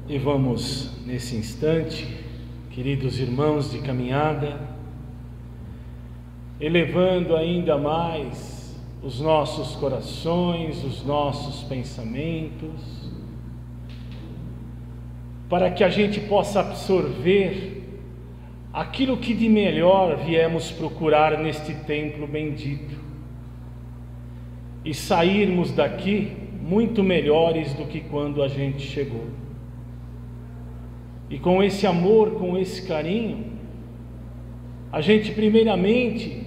E vamos, nesse instante, queridos irmãos de caminhada, elevando ainda mais os nossos corações, os nossos pensamentos, para que a gente possa absorver aquilo que de melhor viemos procurar neste templo bendito e sairmos daqui muito melhores do que quando a gente chegou. E com esse amor, com esse carinho, a gente primeiramente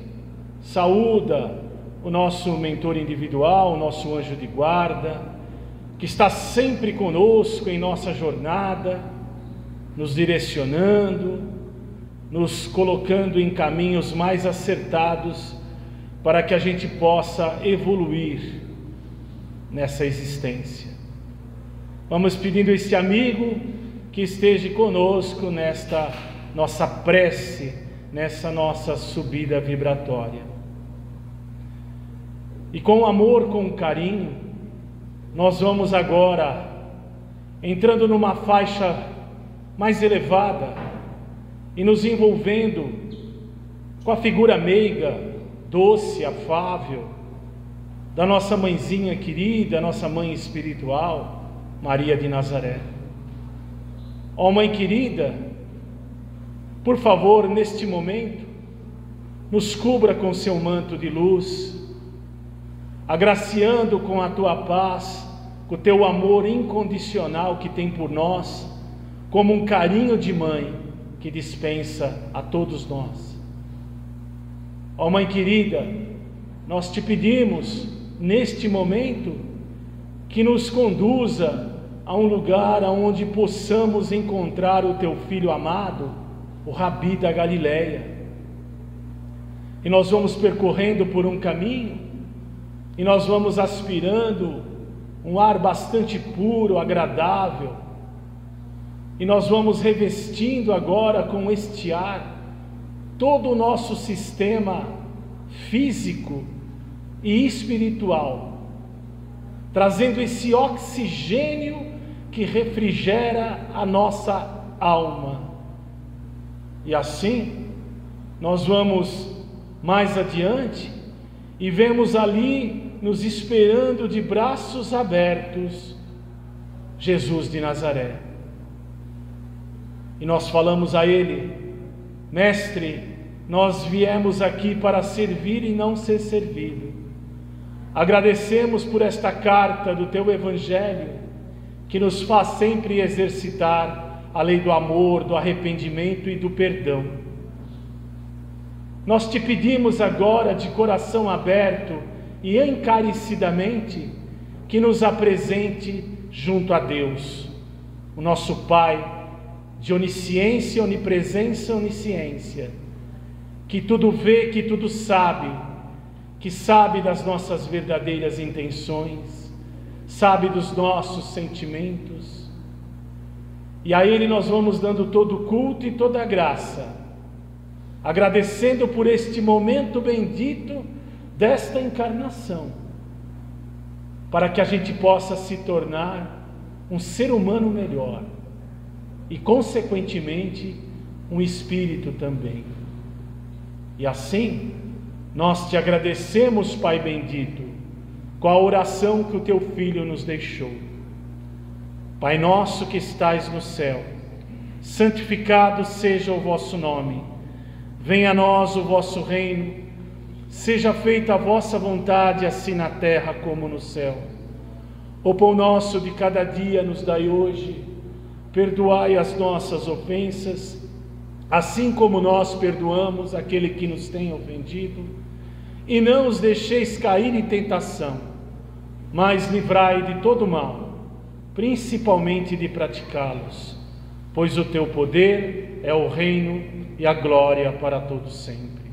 saúda o nosso mentor individual, o nosso anjo de guarda, que está sempre conosco em nossa jornada, nos direcionando, nos colocando em caminhos mais acertados para que a gente possa evoluir nessa existência. Vamos pedindo a esse amigo que esteja conosco nesta nossa prece, nessa nossa subida vibratória. E com amor, com carinho, nós vamos agora entrando numa faixa mais elevada e nos envolvendo com a figura meiga, doce, afável, da nossa mãezinha querida, nossa mãe espiritual, Maria de Nazaré. Ó Mãe querida, por favor, neste momento, nos cubra com seu manto de luz, agraciando com a tua paz, com o teu amor incondicional que tem por nós, como um carinho de mãe que dispensa a todos nós. Ó Mãe querida, nós te pedimos, neste momento, que nos conduza a um lugar onde possamos encontrar o teu Filho amado, o Rabi da Galileia. E nós vamos percorrendo por um caminho, e nós vamos aspirando um ar bastante puro, agradável, e nós vamos revestindo agora com este ar todo o nosso sistema físico e espiritual, trazendo esse oxigênio que refrigera a nossa alma. E assim, nós vamos mais adiante e vemos ali, nos esperando de braços abertos, Jesus de Nazaré. E nós falamos a Ele: Mestre, nós viemos aqui para servir e não ser servido. Agradecemos por esta carta do Teu Evangelho, que nos faz sempre exercitar a lei do amor, do arrependimento e do perdão. Nós te pedimos agora, de coração aberto e encarecidamente, que nos apresente junto a Deus, o nosso Pai, de onisciência, onipresença, onisciência, que tudo vê, que tudo sabe, que sabe das nossas verdadeiras intenções, sabe dos nossos sentimentos, e a Ele nós vamos dando todo o culto e toda a graça, agradecendo por este momento bendito desta encarnação, para que a gente possa se tornar um ser humano melhor e, consequentemente, um espírito também. E assim, nós te agradecemos, Pai bendito, com a oração que o Teu Filho nos deixou. Pai nosso que estais no céu, santificado seja o vosso nome. Venha a nós o vosso reino. Seja feita a vossa vontade, assim na terra como no céu. O pão nosso de cada dia nos dai hoje. Perdoai as nossas ofensas, assim como nós perdoamos aquele que nos tem ofendido. E não os deixeis cair em tentação, mas livrai de todo mal, principalmente de praticá-los, pois o Teu poder é o reino e a glória para todos sempre.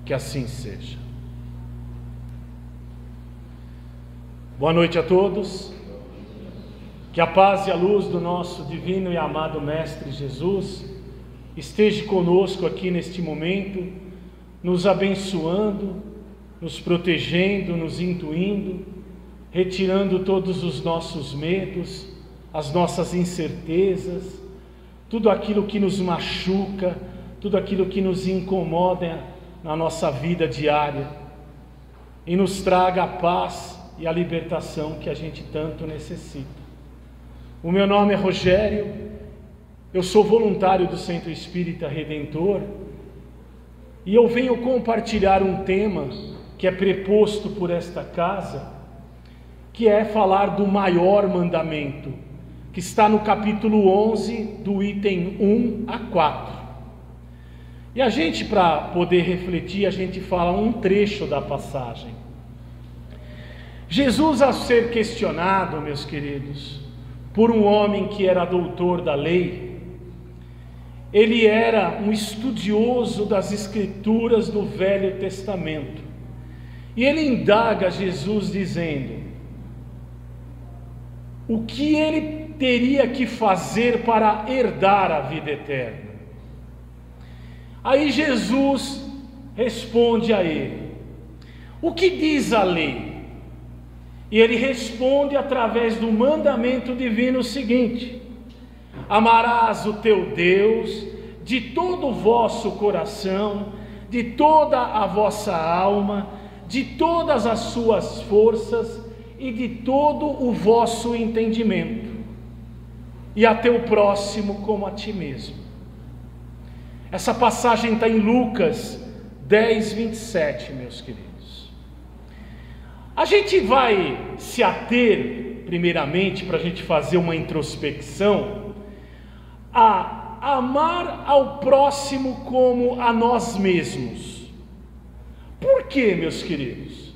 Que assim seja. Boa noite a todos. Que a paz e a luz do nosso divino e amado Mestre Jesus esteja conosco aqui neste momento, nos abençoando, nos protegendo, nos intuindo, retirando todos os nossos medos, as nossas incertezas, tudo aquilo que nos machuca, tudo aquilo que nos incomoda na nossa vida diária, e nos traga a paz e a libertação que a gente tanto necessita. O meu nome é Rogério, eu sou voluntário do Centro Espírita Redentor, e eu venho compartilhar um tema que é preposto por esta casa, que é falar do maior mandamento, que está no capítulo 11, do item 1 a 4. E a gente, para poder refletir, a gente fala um trecho da passagem. Jesus, ao ser questionado, meus queridos, por um homem que era doutor da lei, ele era um estudioso das Escrituras do Velho Testamento. E ele indaga Jesus dizendo: o que ele teria que fazer para herdar a vida eterna? Aí Jesus responde a ele: o que diz a lei? E ele responde através do mandamento divino o seguinte: amarás o teu Deus de todo o vosso coração, de toda a vossa alma, de todas as suas forças e de todo o vosso entendimento, e a teu próximo como a ti mesmo. Essa passagem está em Lucas 10, 27, meus queridos. A gente vai se ater, primeiramente, para a gente fazer uma introspecção, a amar ao próximo como a nós mesmos. Por quê, meus queridos?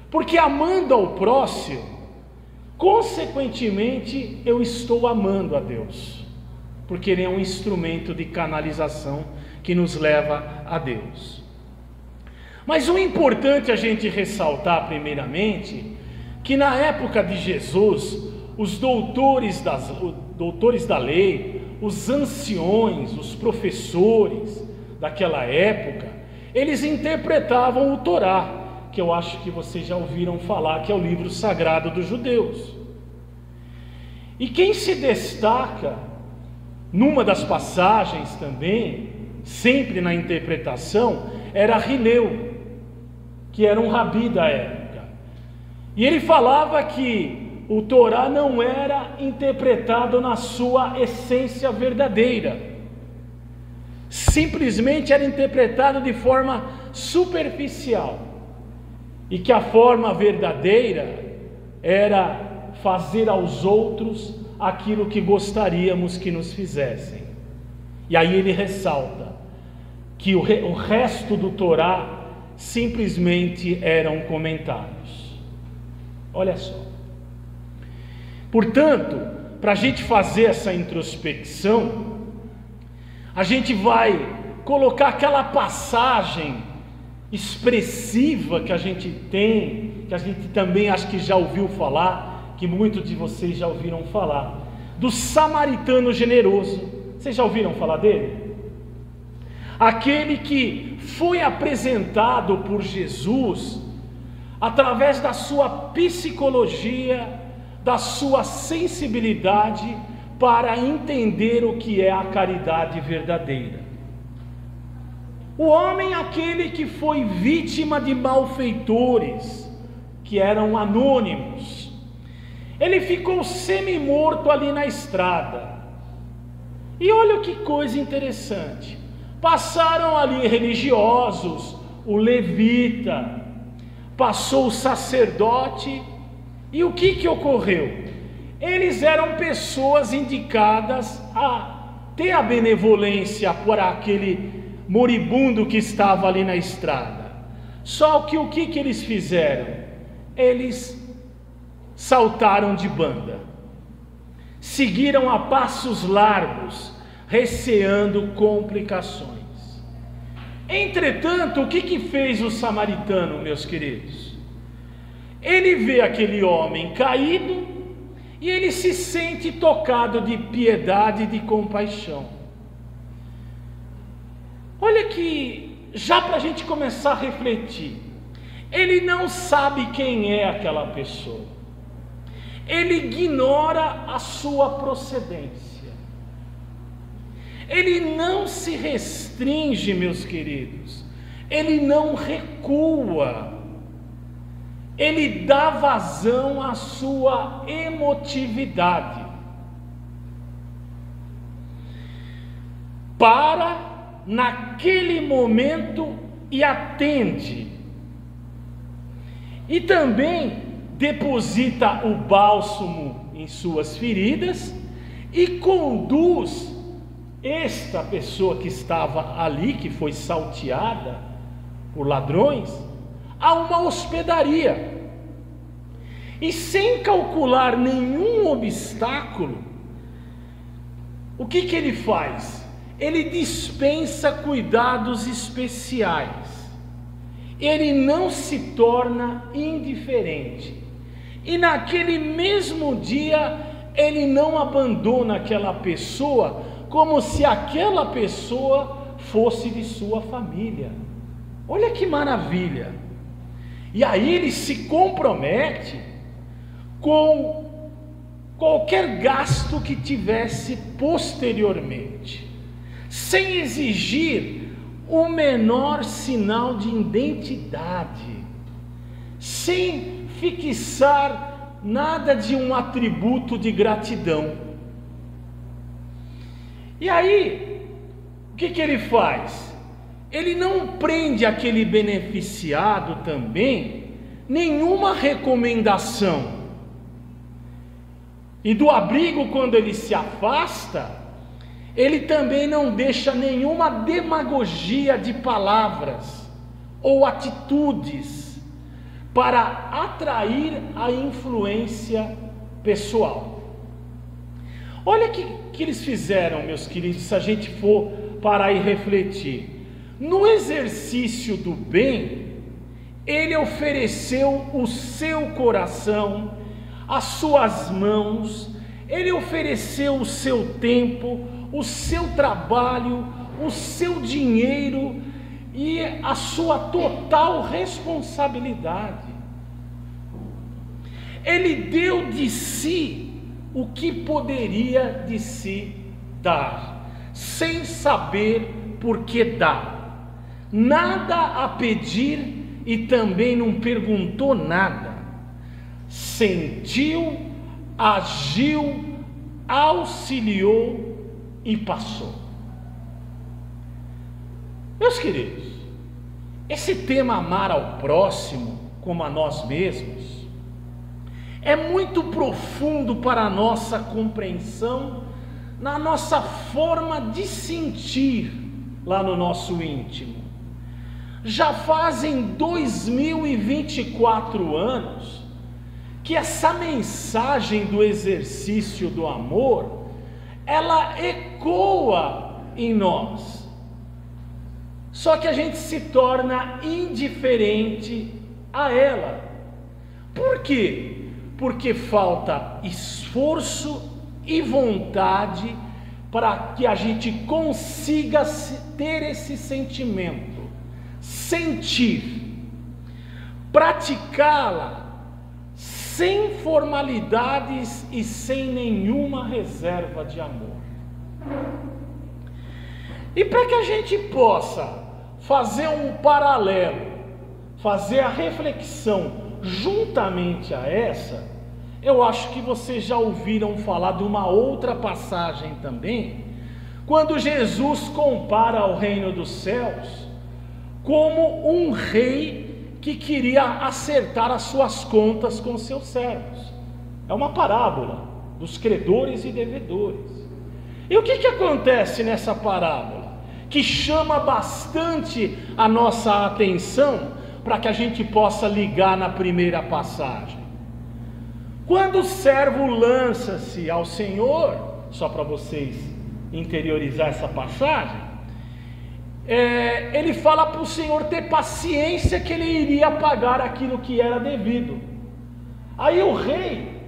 Porque amando ao próximo, consequentemente, eu estou amando a Deus, porque Ele é um instrumento de canalização que nos leva a Deus. Mas o importante a gente ressaltar, primeiramente, que na época de Jesus, os doutores da lei, os anciões, os professores daquela época, eles interpretavam o Torá, que eu acho que vocês já ouviram falar, que é o livro sagrado dos judeus. E quem se destaca numa das passagens também, sempre na interpretação, era Rineu, que era um rabi da época. E ele falava que o Torá não era interpretado na sua essência verdadeira, simplesmente era interpretado de forma superficial, e que a forma verdadeira era fazer aos outros aquilo que gostaríamos que nos fizessem. E aí ele ressalta que o resto do Torá simplesmente eram comentários. Olha só. Portanto, para a gente fazer essa introspecção, a gente vai colocar aquela passagem expressiva que a gente tem, que a gente também acho que já ouviu falar, que muitos de vocês já ouviram falar, do samaritano generoso. Vocês já ouviram falar dele? Aquele que foi apresentado por Jesus através da sua psicologia, da sua sensibilidade para entender o que é a caridade verdadeira. O homem, aquele que foi vítima de malfeitores, que eram anônimos, ele ficou semi-morto ali na estrada. E olha que coisa interessante, passaram ali religiosos, o levita, passou o sacerdote, e o que ocorreu? Eles eram pessoas indicadas a ter a benevolência por aquele moribundo que estava ali na estrada. Só que o que eles fizeram? Eles saltaram de banda, seguiram a passos largos, receando complicações. Entretanto, o que fez o samaritano, meus queridos? Ele vê aquele homem caído e ele se sente tocado de piedade e de compaixão. Olha que, já para a gente começar a refletir, ele não sabe quem é aquela pessoa, ele ignora a sua procedência. Ele não se restringe, meus queridos, ele não recua, ele dá vazão à sua emotividade. Para naquele momento e atende. E também deposita o bálsamo em suas feridas e conduz esta pessoa que estava ali, que foi salteada por ladrões, a uma hospedaria. E sem calcular nenhum obstáculo, o que ele faz? Ele dispensa cuidados especiais. Ele não se torna indiferente. E naquele mesmo dia, ele não abandona aquela pessoa como se aquela pessoa fosse de sua família. Olha que maravilha! E aí ele se compromete com qualquer gasto que tivesse posteriormente, sem exigir o menor sinal de identidade, sem fixar nada de um atributo de gratidão. E aí, o que ele faz? Ele não prende aquele beneficiado também nenhuma recomendação. E do abrigo, quando ele se afasta, ele também não deixa nenhuma demagogia de palavras ou atitudes para atrair a influência pessoal. Olha o que eles fizeram, meus queridos, se a gente for parar e refletir. No exercício do bem, ele ofereceu o seu coração, as suas mãos, ele ofereceu o seu tempo, o seu trabalho, o seu dinheiro e a sua total responsabilidade. Ele deu de si o que poderia de si dar, sem saber por que dá. Nada a pedir e também não perguntou nada. Sentiu, agiu, auxiliou e passou. Meus queridos, esse tema amar ao próximo como a nós mesmos é muito profundo para a nossa compreensão, na nossa forma de sentir lá no nosso íntimo. Já fazem 2024 anos que essa mensagem do exercício do amor, ela ecoa em nós. Só que a gente se torna indiferente a ela. Por quê? Porque falta esforço e vontade para que a gente consiga ter esse sentimento, sentir, praticá-la sem formalidades e sem nenhuma reserva de amor. E para que a gente possa fazer um paralelo, fazer a reflexão juntamente a essa, eu acho que vocês já ouviram falar de uma outra passagem também, quando Jesus compara o reino dos céus como um rei que queria acertar as suas contas com seus servos. É uma parábola dos credores e devedores. E o que acontece nessa parábola? Que chama bastante a nossa atenção para que a gente possa ligar na primeira passagem. Quando o servo lança-se ao Senhor, só para vocês interiorizar essa passagem, ele fala para o Senhor ter paciência que ele iria pagar aquilo que era devido. Aí o rei,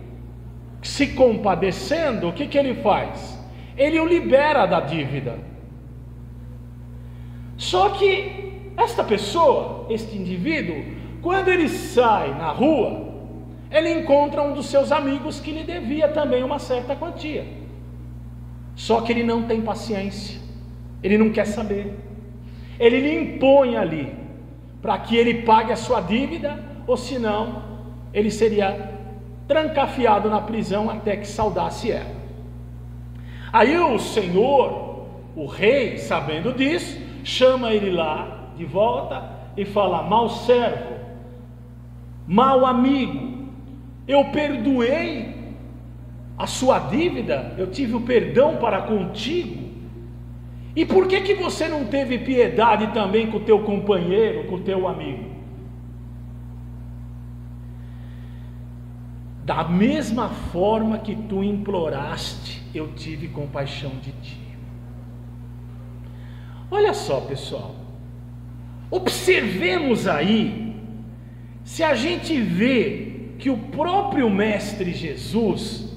se compadecendo, o que ele faz? Ele o libera da dívida. Só que esta pessoa, este indivíduo, quando ele sai na rua, ele encontra um dos seus amigos que lhe devia também uma certa quantia. Só que ele não tem paciência, ele não quer saber. Ele lhe impõe ali, para que ele pague a sua dívida, ou senão ele seria trancafiado na prisão até que saudasse ela. Aí o Senhor, o rei, sabendo disso, chama ele lá de volta e fala: mau servo, mau amigo, eu perdoei a sua dívida, eu tive o perdão para contigo, e por que você não teve piedade também com o teu companheiro, com o teu amigo? Da mesma forma que tu imploraste, eu tive compaixão de ti. Olha só, pessoal, observemos aí, se a gente vê que o próprio Mestre Jesus,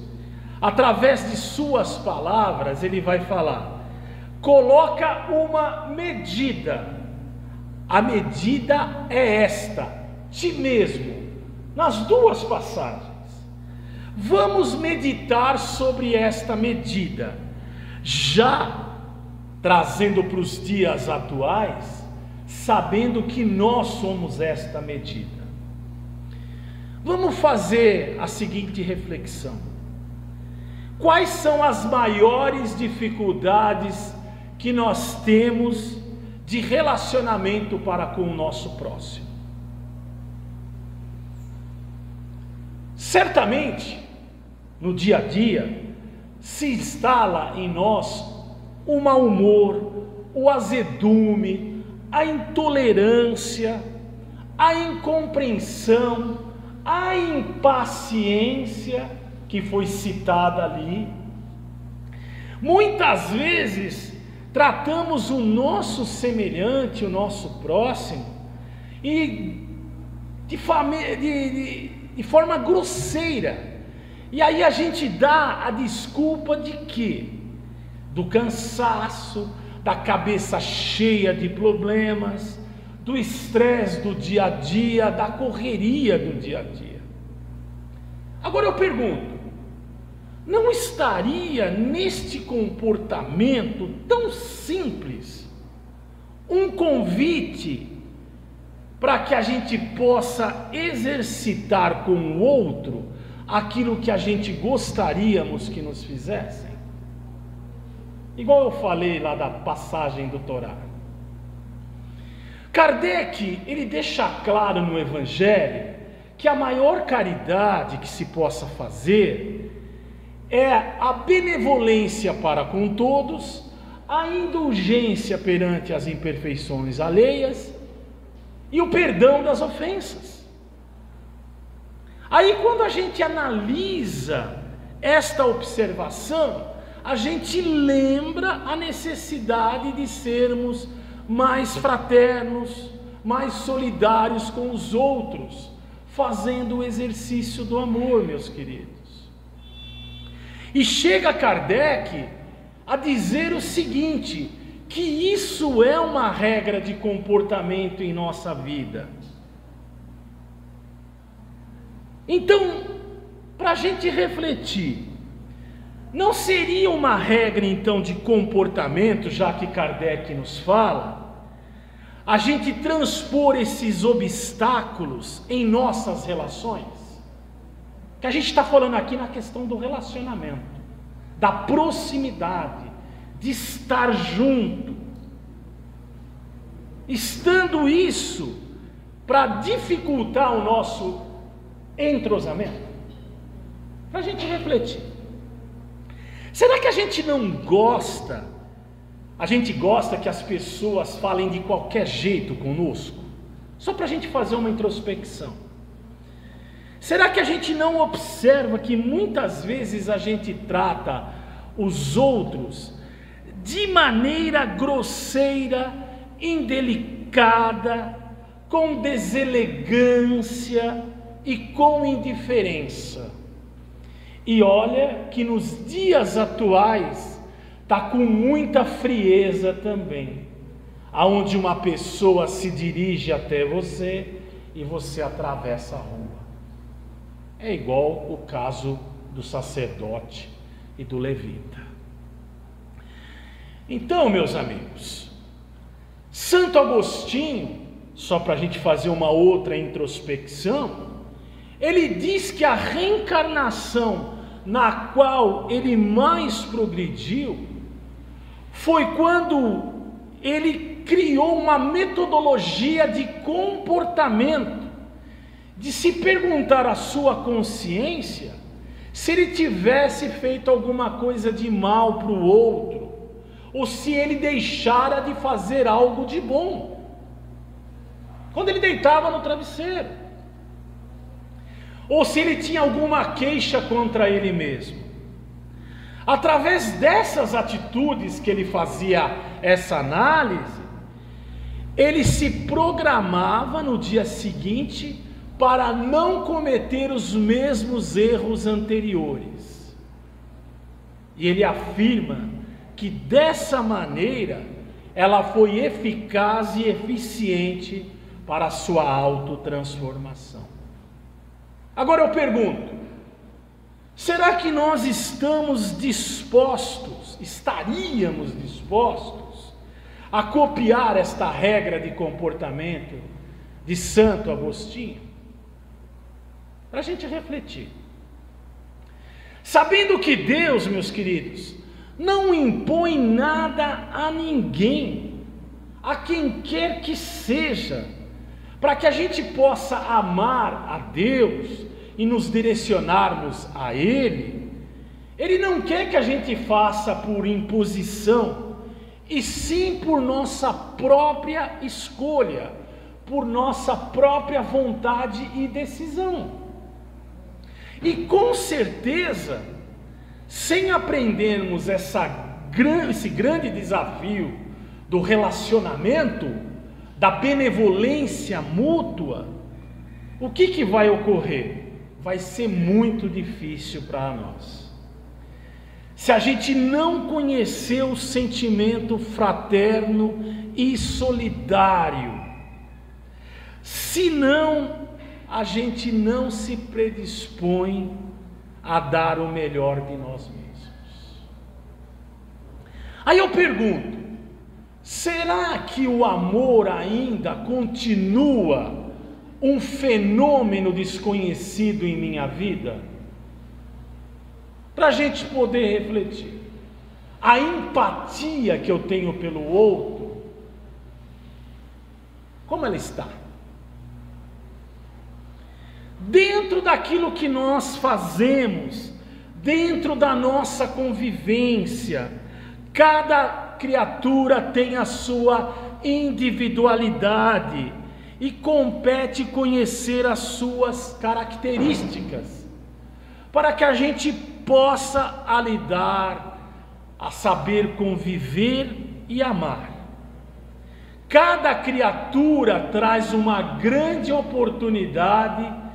através de suas palavras, ele vai falar, coloca uma medida, a medida é esta, ti mesmo, nas duas passagens. Vamos meditar sobre esta medida, já trazendo para os dias atuais, sabendo que nós somos esta medida. Vamos fazer a seguinte reflexão: quais são as maiores dificuldades que nós temos de relacionamento para com o nosso próximo? Certamente, no dia a dia, se instala em nós o mau humor, o azedume, a intolerância, a incompreensão, a impaciência que foi citada ali. Muitas vezes tratamos o nosso semelhante, o nosso próximo, e de forma grosseira. E aí a gente dá a desculpa de quê? Do cansaço, da cabeça cheia de problemas, do estresse do dia a dia, da correria do dia a dia. Agora eu pergunto, não estaria neste comportamento tão simples um convite para que a gente possa exercitar com o outro aquilo que a gente gostaríamos que nos fizessem? Igual eu falei lá da passagem do Torá. Kardec, ele deixa claro no Evangelho que a maior caridade que se possa fazer é a benevolência para com todos, a indulgência perante as imperfeições alheias e o perdão das ofensas. Aí quando a gente analisa esta observação, a gente lembra a necessidade de sermos mais fraternos, mais solidários com os outros, fazendo o exercício do amor, meus queridos. E chega Kardec a dizer o seguinte, que isso é uma regra de comportamento em nossa vida. Então, para a gente refletir, não seria uma regra então de comportamento, já que Kardec nos fala, a gente transpor esses obstáculos em nossas relações? Que a gente está falando aqui na questão do relacionamento, da proximidade, de estar junto. Estando isso para dificultar o nosso entrosamento? Para a gente refletir. Será que a gente não gosta? A gente gosta que as pessoas falem de qualquer jeito conosco? Só para a gente fazer uma introspecção. Será que a gente não observa que muitas vezes a gente trata os outros de maneira grosseira, indelicada, com deselegância e com indiferença? E olha que nos dias atuais está com muita frieza também, aonde uma pessoa se dirige até você e você atravessa a rua. É igual o caso do sacerdote e do levita. Então, meus amigos, Santo Agostinho, só para a gente fazer uma outra introspecção, ele diz que a reencarnação na qual ele mais progrediu foi quando ele criou uma metodologia de comportamento, de se perguntar à sua consciência se ele tivesse feito alguma coisa de mal para o outro, ou se ele deixara de fazer algo de bom, quando ele deitava no travesseiro, ou se ele tinha alguma queixa contra ele mesmo. Através dessas atitudes que ele fazia essa análise, ele se programava no dia seguinte para não cometer os mesmos erros anteriores. E ele afirma que dessa maneira ela foi eficaz e eficiente para a sua autotransformação. Agora eu pergunto, será que nós estaríamos dispostos a copiar esta regra de comportamento de Santo Agostinho? Para a gente refletir. Sabendo que Deus, meus queridos, não impõe nada a ninguém, a quem quer que seja, para que a gente possa amar a Deus e nos direcionarmos a Ele. Ele não quer que a gente faça por imposição, e sim por nossa própria escolha, por nossa própria vontade e decisão. E com certeza, sem aprendermos esse grande desafio do relacionamento, da benevolência mútua, o que vai ocorrer? Vai ser muito difícil para nós. Se a gente não conhecer o sentimento fraterno e solidário, senão a gente não se predispõe a dar o melhor de nós mesmos. Aí eu pergunto, será que o amor ainda continua um fenômeno desconhecido em minha vida? Para a gente poder refletir, a empatia que eu tenho pelo outro, como ela está? Dentro daquilo que nós fazemos, dentro da nossa convivência, cada criatura tem a sua individualidade e compete conhecer as suas características, para que a gente possa lidar, a saber conviver e amar. Cada criatura traz uma grande oportunidade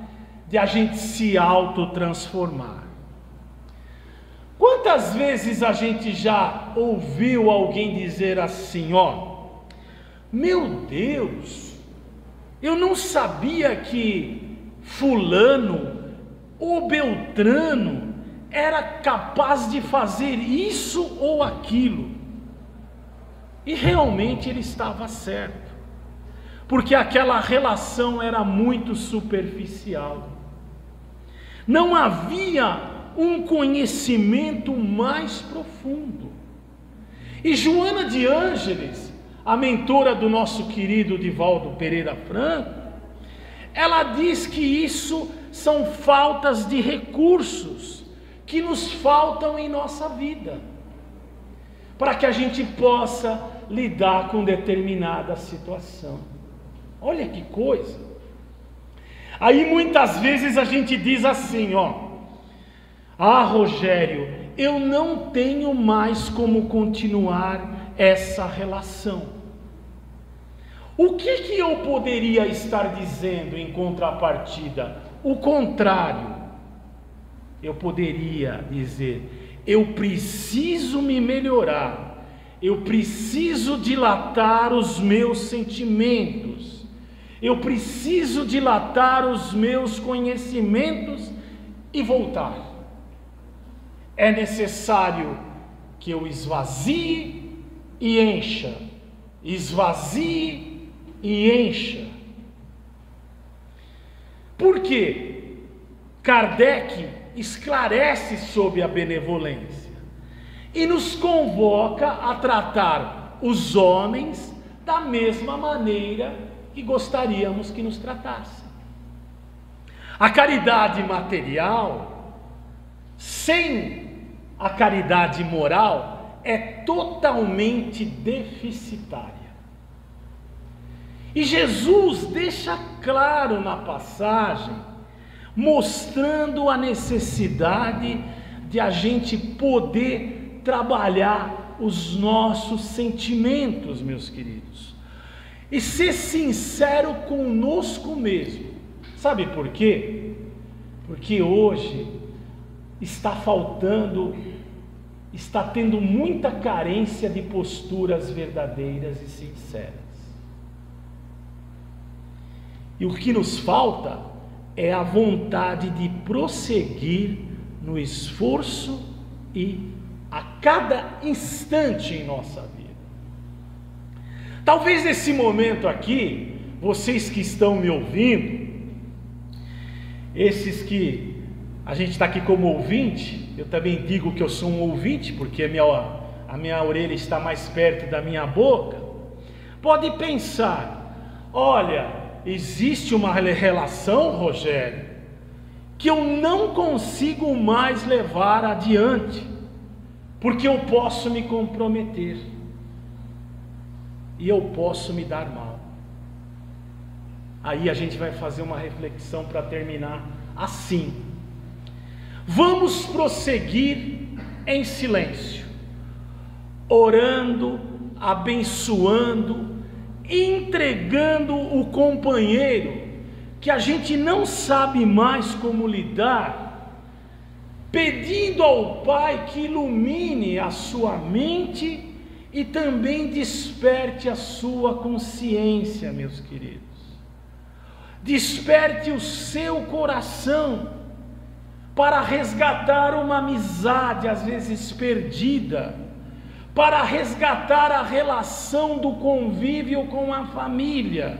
de a gente se autotransformar. Quantas vezes a gente já ouviu alguém dizer assim, meu Deus, eu não sabia que fulano ou beltrano era capaz de fazer isso ou aquilo. E realmente ele estava certo, porque aquela relação era muito superficial. Não havia um conhecimento mais profundo. E Joana de Ângeles, a mentora do nosso querido Divaldo Pereira Franco, ela diz que isso são faltas de recursos que nos faltam em nossa vida, para que a gente possa lidar com determinada situação. Olha que coisa! Aí muitas vezes a gente diz assim, Rogério, eu não tenho mais como continuar essa relação. O que eu poderia estar dizendo em contrapartida? O contrário. Eu poderia dizer, eu preciso me melhorar, eu preciso dilatar os meus sentimentos, eu preciso dilatar os meus conhecimentos e voltar. É necessário que eu esvazie e encha, esvazie e encha. Por quê? Kardec esclarece sobre a benevolência e nos convoca a tratar os homens da mesma maneira que gostaríamos que nos tratassem. A caridade material, sem a caridade moral, é totalmente deficitária. E Jesus deixa claro na passagem, mostrando a necessidade de a gente poder trabalhar os nossos sentimentos, meus queridos, e ser sincero conosco mesmo. Sabe por quê? Porque hoje está tendo muita carência de posturas verdadeiras e sinceras. E o que nos falta é a vontade de prosseguir no esforço e a cada instante em nossa vida. Talvez nesse momento aqui, vocês que estão me ouvindo, esses que a gente está aqui como ouvinte, eu também digo que eu sou um ouvinte, porque a minha orelha está mais perto da minha boca, pode pensar: olha, existe uma relação, Rogério, que eu não consigo mais levar adiante, porque eu posso me comprometer, e eu posso me dar mal. Aí a gente vai fazer uma reflexão para terminar assim: vamos prosseguir em silêncio, orando, abençoando, entregando o companheiro que a gente não sabe mais como lidar, pedindo ao Pai que ilumine a sua mente e também desperte a sua consciência, meus queridos. Desperte o seu coração para resgatar uma amizade às vezes perdida, para resgatar a relação do convívio com a família,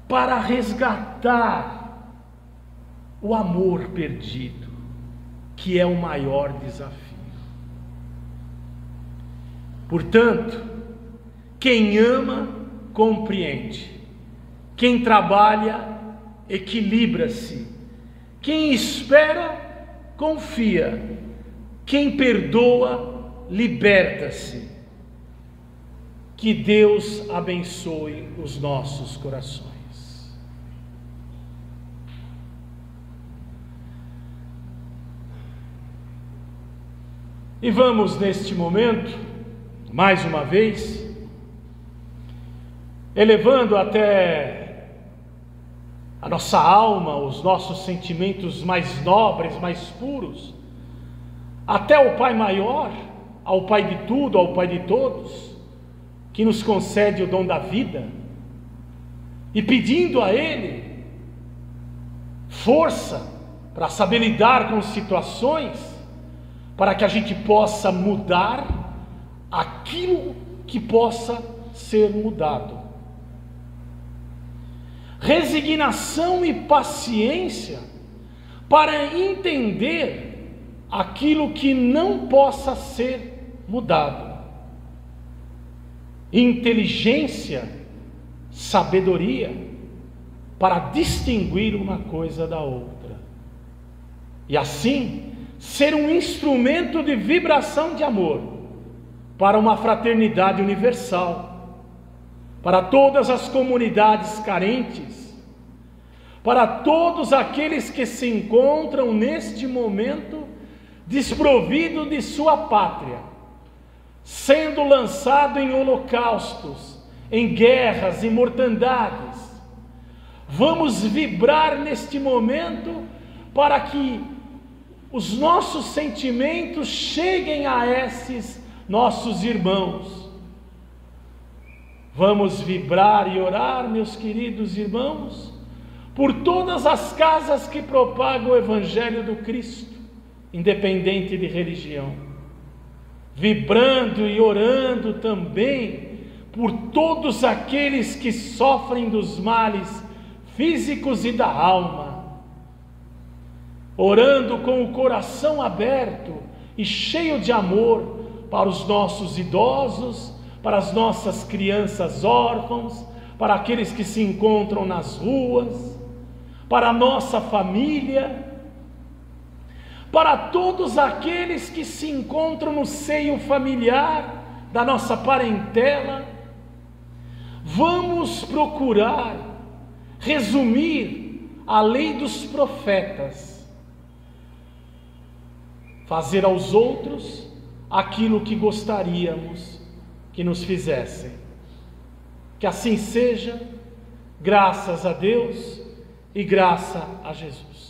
para resgatar o amor perdido, que é o maior desafio. Portanto, quem ama, compreende. Quem trabalha, equilibra-se. Quem espera, confia. Quem perdoa, liberta-se. Que Deus abençoe os nossos corações. E vamos neste momento, mais uma vez, elevando até a nossa alma, os nossos sentimentos mais nobres, mais puros, até o Pai maior, ao Pai de tudo, ao Pai de todos, que nos concede o dom da vida, e pedindo a Ele força para saber lidar com situações, para que a gente possa mudar aquilo que possa ser mudado. Resignação e paciência para entender aquilo que não possa ser mudado. Inteligência, sabedoria para distinguir uma coisa da outra. E assim, ser um instrumento de vibração de amor para uma fraternidade universal, para todas as comunidades carentes, para todos aqueles que se encontram neste momento desprovidos de sua pátria, sendo lançado em holocaustos, em guerras e mortandades. Vamos vibrar neste momento para que os nossos sentimentos cheguem a esses nossos irmãos. Vamos vibrar e orar, meus queridos irmãos, por todas as casas que propagam o Evangelho do Cristo, independente de religião, vibrando e orando também por todos aqueles que sofrem dos males físicos e da alma, orando com o coração aberto e cheio de amor para os nossos idosos, para as nossas crianças órfãos, para aqueles que se encontram nas ruas, para a nossa família, para todos aqueles que se encontram no seio familiar da nossa parentela. Vamos procurar resumir a lei dos profetas, fazer aos outros aquilo que gostaríamos que nos fizessem. Que assim seja, graças a Deus e graça a Jesus.